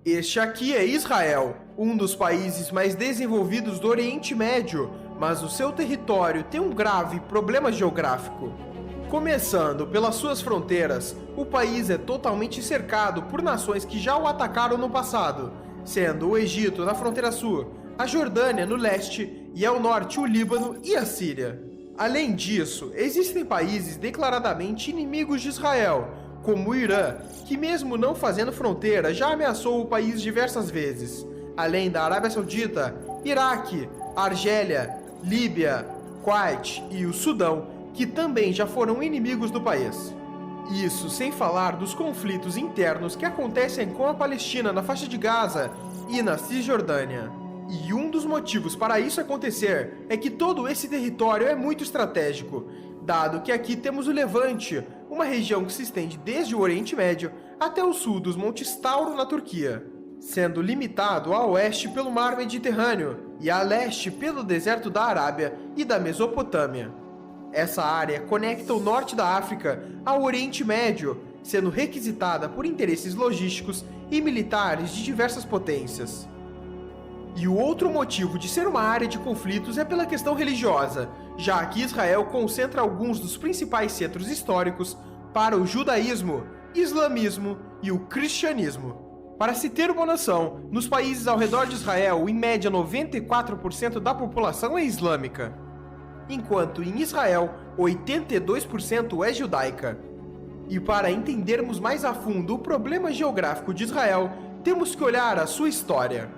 Este aqui é Israel, um dos países mais desenvolvidos do Oriente Médio, mas o seu território tem um grave problema geográfico. Começando pelas suas fronteiras, o país é totalmente cercado por nações que já o atacaram no passado, sendo o Egito na fronteira sul, a Jordânia no leste e ao norte o Líbano e a Síria. Além disso, existem países declaradamente inimigos de Israel, como o Irã, que mesmo não fazendo fronteira já ameaçou o país diversas vezes, além da Arábia Saudita, Iraque, Argélia, Líbia, Kuwait e o Sudão, que também já foram inimigos do país. Isso sem falar dos conflitos internos que acontecem com a Palestina na faixa de Gaza e na Cisjordânia. E um dos motivos para isso acontecer é que todo esse território é muito estratégico, dado que aqui temos o Levante, uma região que se estende desde o Oriente Médio até o sul dos Montes Tauro na Turquia, sendo limitado a oeste pelo Mar Mediterrâneo e a leste pelo deserto da Arábia e da Mesopotâmia. Essa área conecta o norte da África ao Oriente Médio, sendo requisitada por interesses logísticos e militares de diversas potências. E o outro motivo de ser uma área de conflitos é pela questão religiosa, já que Israel concentra alguns dos principais centros históricos para o judaísmo, islamismo e o cristianismo. Para se ter uma noção, nos países ao redor de Israel, em média 94% da população é islâmica, enquanto em Israel 82% é judaica. E para entendermos mais a fundo o problema geográfico de Israel, temos que olhar a sua história.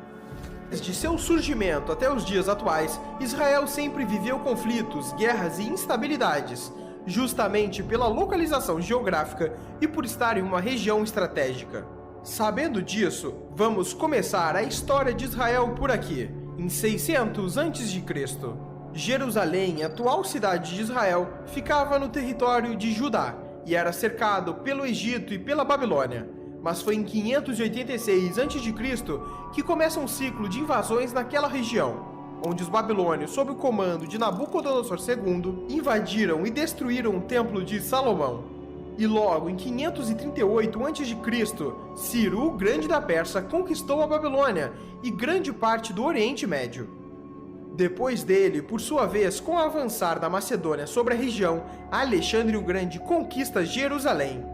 Desde seu surgimento até os dias atuais, Israel sempre viveu conflitos, guerras e instabilidades, justamente pela localização geográfica e por estar em uma região estratégica. Sabendo disso, vamos começar a história de Israel por aqui, em 600 a.C. Jerusalém, atual cidade de Israel, ficava no território de Judá e era cercado pelo Egito e pela Babilônia. Mas foi em 586 a.C. que começa um ciclo de invasões naquela região, onde os babilônios, sob o comando de Nabucodonosor II, invadiram e destruíram o Templo de Salomão. E logo em 538 a.C., Ciro, o Grande da Pérsia, conquistou a Babilônia e grande parte do Oriente Médio. Depois dele, por sua vez, com o avançar da Macedônia sobre a região, Alexandre o Grande conquista Jerusalém.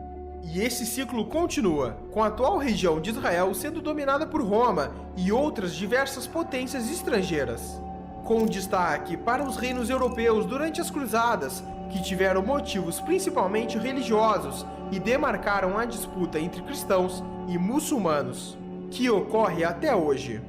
E esse ciclo continua, com a atual região de Israel sendo dominada por Roma e outras diversas potências estrangeiras, com destaque para os reinos europeus durante as Cruzadas, que tiveram motivos principalmente religiosos e demarcaram a disputa entre cristãos e muçulmanos, que ocorre até hoje.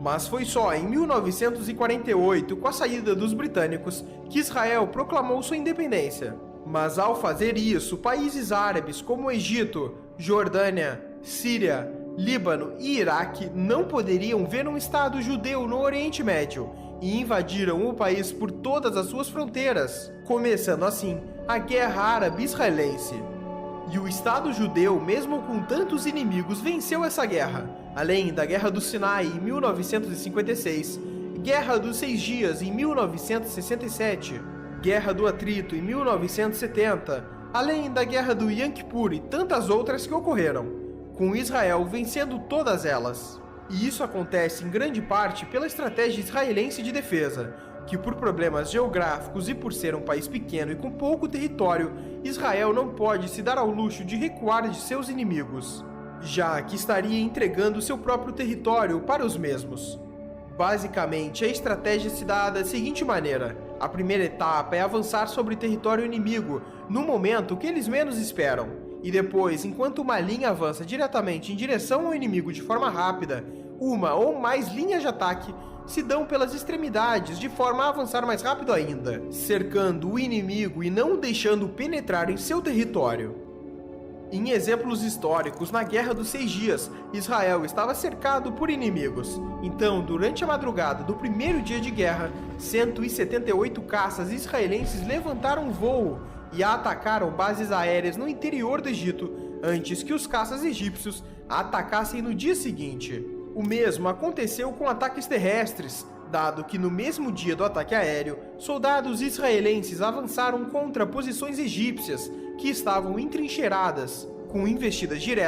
Mas foi só em 1948, com a saída dos britânicos, que Israel proclamou sua independência. Mas ao fazer isso, países árabes como Egito, Jordânia, Síria, Líbano e Iraque não poderiam ver um Estado judeu no Oriente Médio e invadiram o país por todas as suas fronteiras, começando assim a Guerra Árabe-Israelense. E o Estado judeu, mesmo com tantos inimigos, venceu essa guerra, além da Guerra do Sinai em 1956, Guerra dos 6 Dias em 1967, Guerra do Atrito em 1970, além da Guerra do Yom Kippur e tantas outras que ocorreram, com Israel vencendo todas elas. E isso acontece em grande parte pela estratégia israelense de defesa, que por problemas geográficos e por ser um país pequeno e com pouco território, Israel não pode se dar ao luxo de recuar de seus inimigos, já que estaria entregando seu próprio território para os mesmos. Basicamente, a estratégia se dá da seguinte maneira: a primeira etapa é avançar sobre o território inimigo no momento que eles menos esperam, e depois, enquanto uma linha avança diretamente em direção ao inimigo de forma rápida, uma ou mais linhas de ataque se dão pelas extremidades de forma a avançar mais rápido ainda, cercando o inimigo e não o deixando penetrar em seu território. Em exemplos históricos, na Guerra dos 6 Dias, Israel estava cercado por inimigos. Então, durante a madrugada do primeiro dia de guerra, 178 caças israelenses levantaram voo e atacaram bases aéreas no interior do Egito, antes que os caças egípcios atacassem no dia seguinte. O mesmo aconteceu com ataques terrestres, dado que no mesmo dia do ataque aéreo, soldados israelenses avançaram contra posições egípcias que estavam entrincheiradas, com investidas diretas